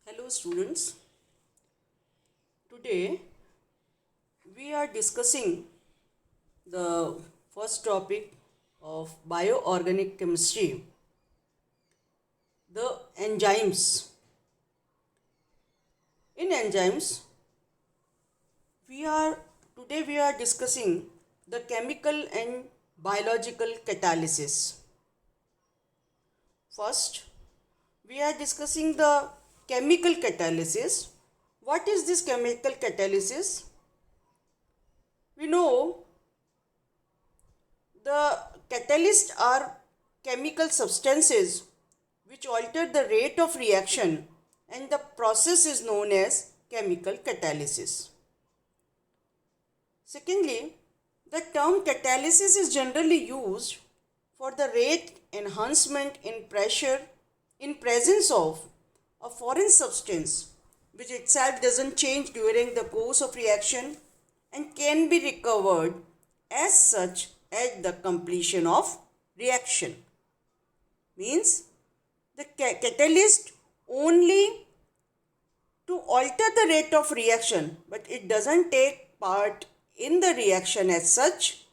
Hello students, today we are discussing the first topic of bioorganic chemistry, the enzymes. In enzymes, we are discussing the chemical and biological catalysis. First, we are discussing the chemical catalysis. What is this chemical catalysis? We know the catalysts are chemical substances which alter the rate of reaction, and the process is known as chemical catalysis. Secondly, the term catalysis is generally used for the rate enhancement in pressure in presence of a foreign substance which itself doesn't change during the course of reaction and can be recovered as such at the completion of reaction. Means the catalyst only to alter the rate of reaction, but it doesn't take part in the reaction as such.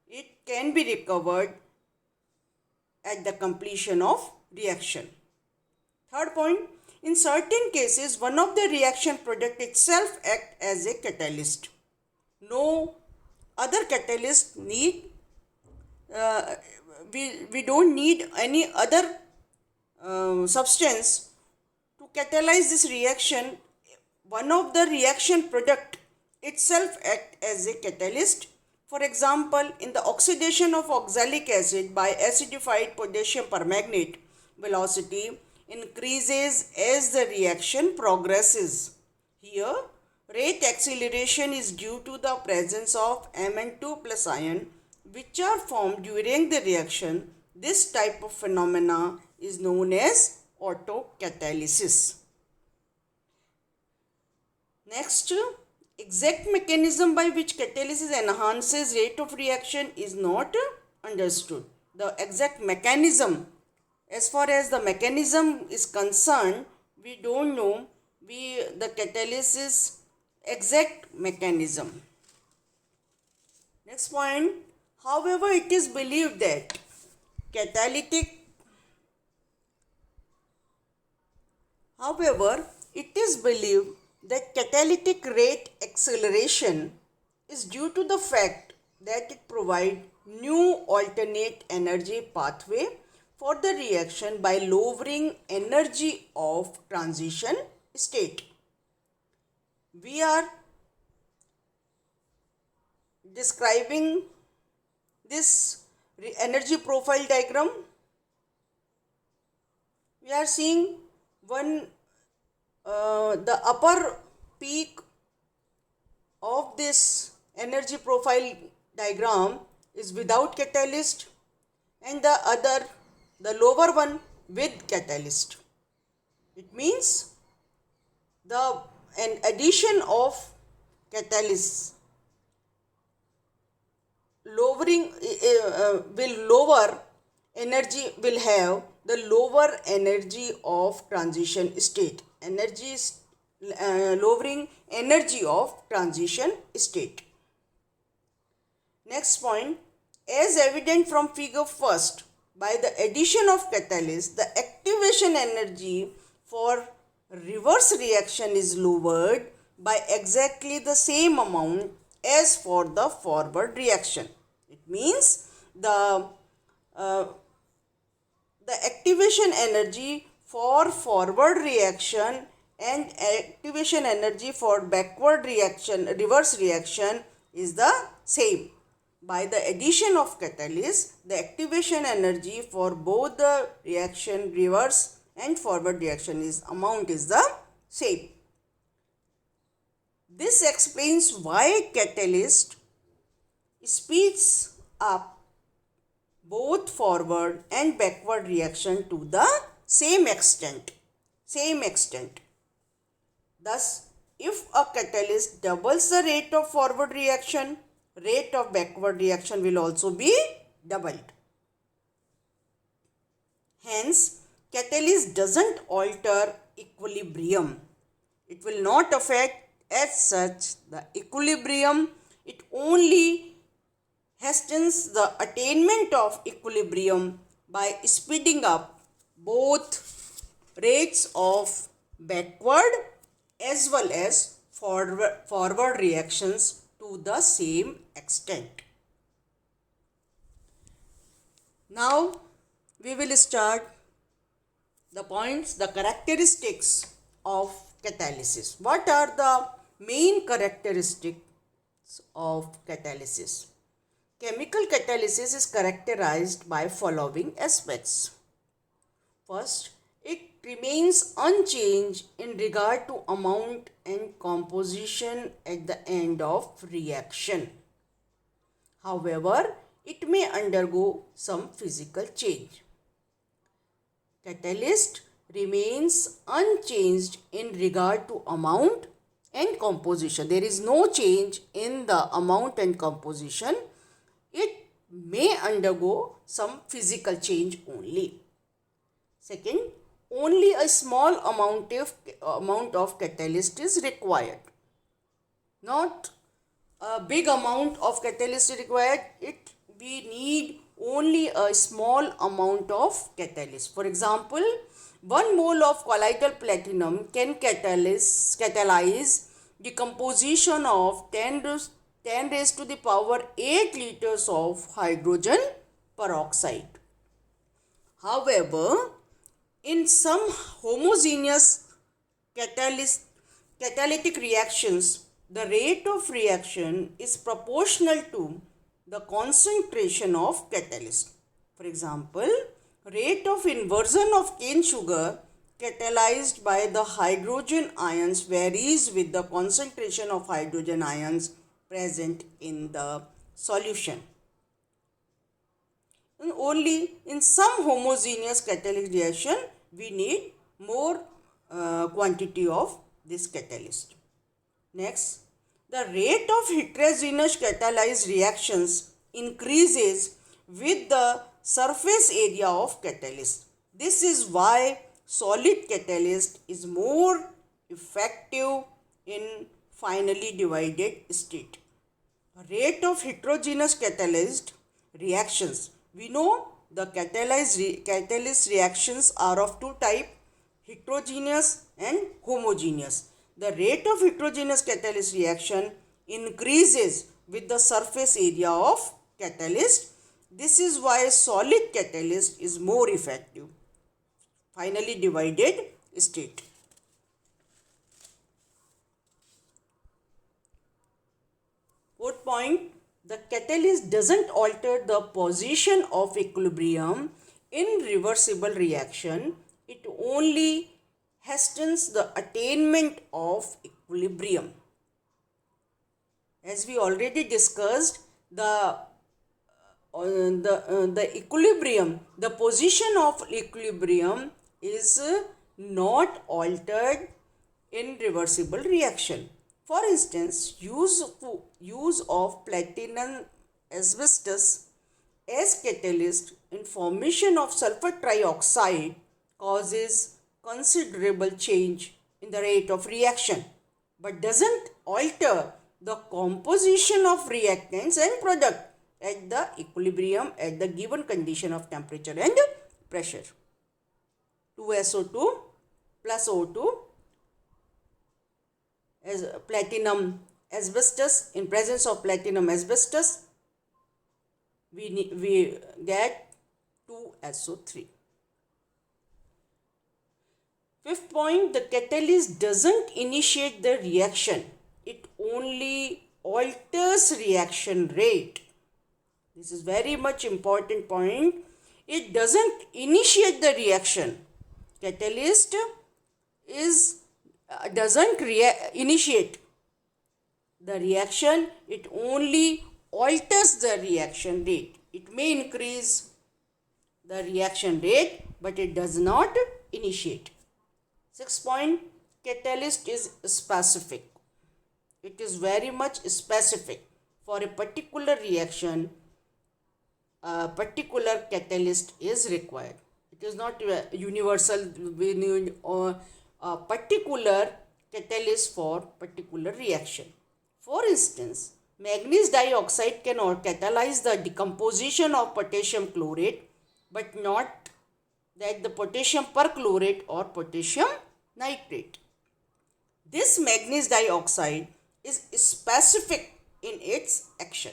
It can be recovered at the completion of reaction. Third point, in certain cases, one of the reaction product itself act as a catalyst. No other catalyst need, we don't need any other substance to catalyze this reaction. One of the reaction product itself act as a catalyst. For example, in the oxidation of oxalic acid by acidified potassium permanganate, velocity increases as the reaction progresses. Here, rate acceleration is due to the presence of Mn2 plus ion which are formed during the reaction. This type of phenomena is known as autocatalysis. Next, exact mechanism by which catalysis enhances rate of reaction is not understood. The exact mechanism, as far as the mechanism is concerned, we don't know the catalysis exact mechanism. Next point, however, it is believed that catalytic rate acceleration is due to the fact that it provides new alternate energy pathway for the reaction by lowering energy of transition state. We are describing this energy profile diagram. We are seeing the upper peak of this energy profile diagram is without catalyst, and the lower one with catalyst. It means an addition of catalyst will have the lower energy of transition state. Lowering energy of transition state. Next point, as evident from figure first, by the addition of catalyst, the activation energy for reverse reaction is lowered by exactly the same amount as for the forward reaction. It means the activation energy for forward reaction and activation energy for reverse reaction is the same. By the addition of catalyst, the activation energy for both the reaction reverse and forward reaction amount is the same. This explains why catalyst speeds up both forward and backward reaction to the same extent. Thus, if a catalyst doubles the rate of forward reaction, rate of backward reaction will also be doubled. Hence, catalyst doesn't alter equilibrium. It will not affect as such the equilibrium. It only hastens the attainment of equilibrium by speeding up both rates of backward as well as forward reactions to the same extent. Now we will start the points, the characteristics of catalysis. What are the main characteristics of catalysis? Chemical catalysis is characterized by following aspects. First, it remains unchanged in regard to amount and composition at the end of reaction. However, it may undergo some physical change. Catalyst remains unchanged in regard to amount and composition. There is no change in the amount and composition. It may undergo some physical change only. Second, only a small amount of catalyst is required. Not a big amount of catalyst is required. We need only a small amount of catalyst. For example, 1 mole of colloidal platinum can catalyze the composition of 10 raised to the power 8 liters of hydrogen peroxide. However, in some homogeneous catalytic reactions, the rate of reaction is proportional to the concentration of catalyst. For example, rate of inversion of cane sugar catalyzed by the hydrogen ions varies with the concentration of hydrogen ions present in the solution. And only in some homogeneous catalytic reaction we need more quantity of this catalyst. Next, the rate of heterogeneous catalyzed reactions increases with the surface area of catalyst. This is why solid catalyst is more effective in finally divided state. Rate of heterogeneous catalyzed reactions. We know the catalyst reactions are of two types, heterogeneous and homogeneous. The rate of heterogeneous catalyst reaction increases with the surface area of catalyst. This is why solid catalyst is more effective. Finally divided state. Fourth point, the catalyst doesn't alter the position of equilibrium in reversible reaction. It only hastens the attainment of equilibrium. As we already discussed, the equilibrium, the position of equilibrium is not altered in reversible reaction. For instance, use of platinum asbestos as catalyst in formation of sulfur trioxide causes considerable change in the rate of reaction, but doesn't alter the composition of reactants and product at the equilibrium at the given condition of temperature and pressure. 2SO2 plus O2 as platinum asbestos, in presence of platinum asbestos we get 2SO3. Fifth point, the catalyst doesn't initiate the reaction. It only alters reaction rate. This is very much important point. It doesn't initiate the reaction. Catalyst doesn't initiate the reaction. It only alters the reaction rate. It may increase the reaction rate, but it does not initiate. Sixth point, catalyst is specific. It is very much specific. For a particular reaction, a particular catalyst is required. It It is not universal. We need a particular catalyst for particular reaction. For instance, manganese dioxide can catalyze the decomposition of potassium chlorate, but not that the potassium perchlorate or potassium nitrate. This manganese dioxide is specific in its action.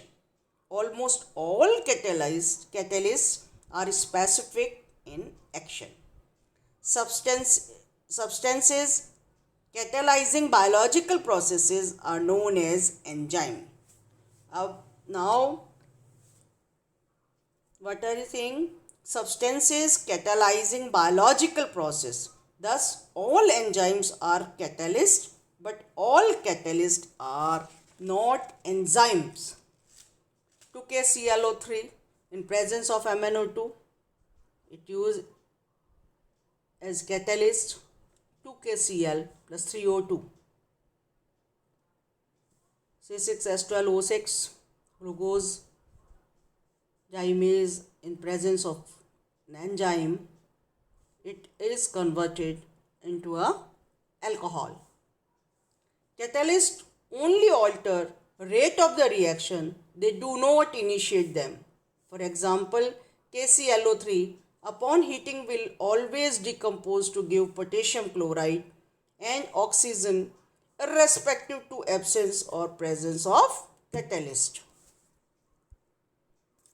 Almost all catalysts are specific in action. Substances catalyzing biological processes are known as enzyme. Now, what are you saying? Substances catalyzing biological process. Thus, all enzymes are catalysts, but all catalysts are not enzymes. 2KClO3 in presence of MnO2, it used as catalyst 2KCl plus 3O2. C6H12O6 glucose diamase in presence of an enzyme, it is converted into a alcohol. Catalysts only alter rate of the reaction, they do not initiate them. For example, KClO3 upon heating will always decompose to give potassium chloride and oxygen irrespective to absence or presence of catalyst.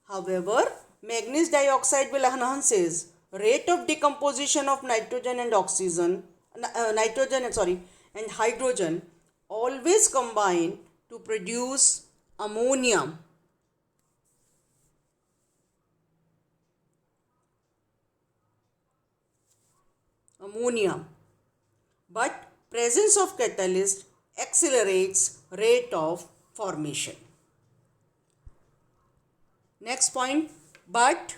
However, manganese dioxide will enhances rate of decomposition of nitrogen and hydrogen always combine to produce ammonia. But presence of catalyst accelerates rate of formation. Next point, but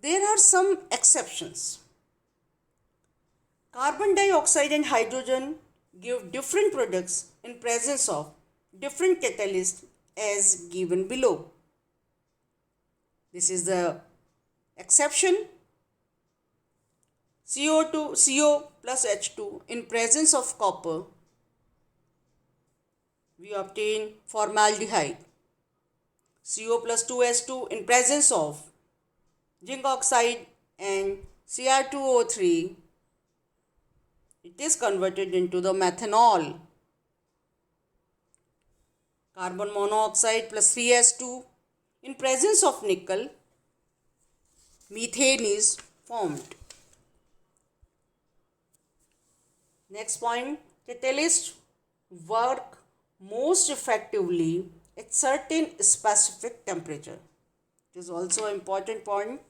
there are some exceptions. Carbon dioxide and hydrogen give different products in presence of different catalysts as given below. This is the exception. CO plus H2 in presence of copper, we obtain formaldehyde. CO plus 2H2 in presence of zinc oxide and Cr2O3, it is converted into the methanol. Carbon monoxide plus 3H2 in presence of nickel, methane is formed. Next point, catalysts work most effectively at certain specific temperature. It is also an important point.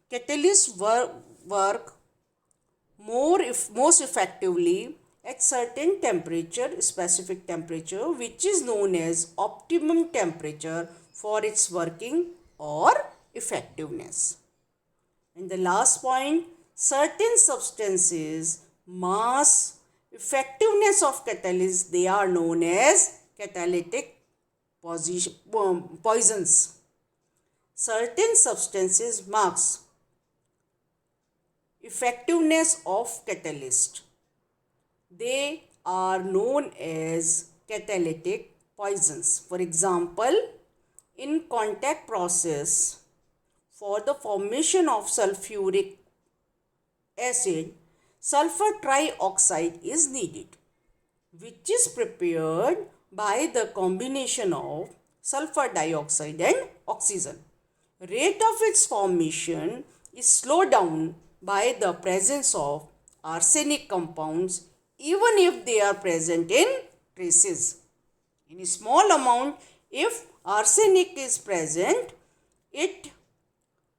Catalysts work most effectively at certain temperature, specific temperature, which is known as optimum temperature for its working or effectiveness. And the last point, certain substances mass effectiveness of catalysts, they are known as catalytic poisons. Certain substances mass effectiveness of catalyst, they are known as catalytic poisons. For example, in contact process for the formation of sulfuric acid, sulfur trioxide is needed, which is prepared by the combination of sulfur dioxide and oxygen. Rate of its formation is slowed down by the presence of arsenic compounds, even if they are present in traces. In a small amount, if arsenic is present, it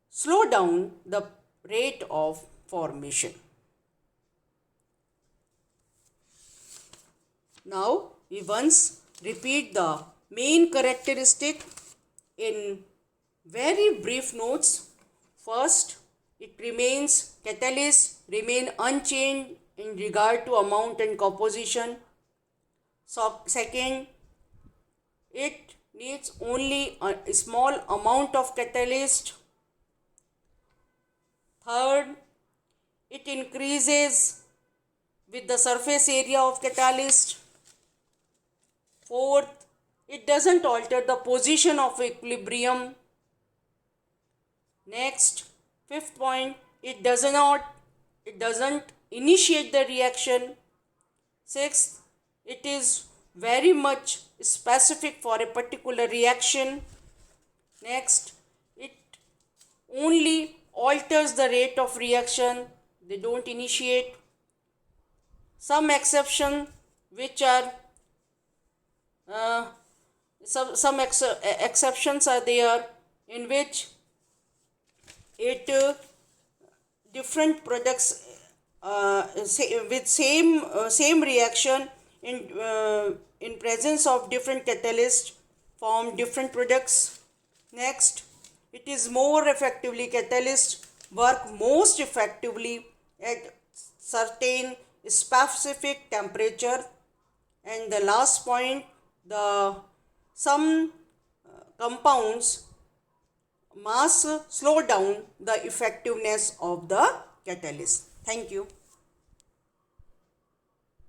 slows down the rate of formation. Now, we once repeat the main characteristic in very brief notes. First, catalysts remain unchanged in regard to amount and composition. So, second, it needs only a small amount of catalyst. Third, it increases with the surface area of catalyst. Fourth, it doesn't alter the position of equilibrium. Next, fifth point, it doesn't initiate the reaction. Sixth, it is very much specific for a particular reaction. Next, it only alters the rate of reaction, they don't initiate. Some exception which are exceptions are there in which it different products with same reaction in presence of different catalysts form different products. Next, it is more effectively catalyst work most effectively at certain specific temperature. And the last point, the some compounds mass slow down the effectiveness of the catalyst. Thank you.